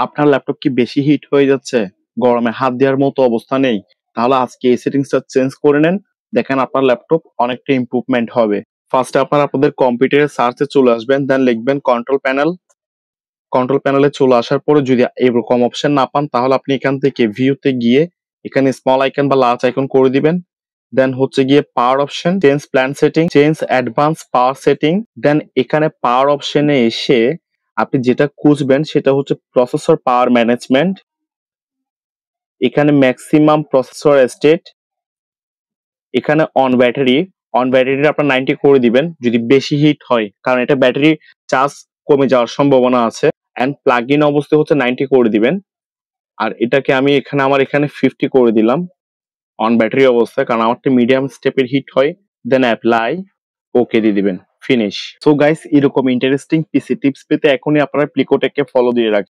আপনার ল্যাপটপ কি বেশি হিট হয়ে যাচ্ছে, গরমে হাত দেওয়ার মতো অবস্থা নেই, তাহলে আজকে এই সেটিংসটা চেঞ্জ করে নেন। দেখেন আপনার ল্যাপটপ অনেকটা ইমপ্রুভমেন্ট হবে। ফার্স্টে আপনাদের কম্পিউটারের সার্চে চলে আসবেন, দেন লিখবেন কন্ট্রোল প্যানেল। কন্ট্রোল প্যানেলে চলে আসার পরে যদি এরকম অপশন না পান, তাহলে আপনি এখান থেকে ভিউতে গিয়ে এখানে স্মল আইকন বা লার্জ আইকন করে দিবেন। দেন হচ্ছে গিয়ে power option, change plan setting, change advance power setting. Then এখানে পাওয়ার অপশনে এসে আপনি যেটা খুঁজবেন সেটা হচ্ছে প্রসেসর পাওয়ার ম্যানেজমেন্ট। এখানে ম্যাক্সিমাম প্রসেসর স্টেট, এখানে অন ব্যাটারি আপনার 90 করে দিবেন যদি বেশি হিট হয়, কারণ এটা ব্যাটারি চার্জ কমে যাওয়ার সম্ভাবনা আছে। এন্ড প্লাগ ইন অবস্থায় হচ্ছে 90 করে দিবেন। আর এটাকে আমি আমার এখানে 50 করে দিলাম অন ব্যাটারি অবস্থায়, কারণ আমারটা মিডিয়াম স্টেপের হিট হয়। দেন অ্যাপ্লাই, ওকে দিয়ে দিবেন, ফিনিশ। সো গাইস, এরকম ইন্টারেস্টিং পিসি টিপস পেতে এখনই আপনারা প্লিকোটেককে ফলো দিয়ে রাখবেন।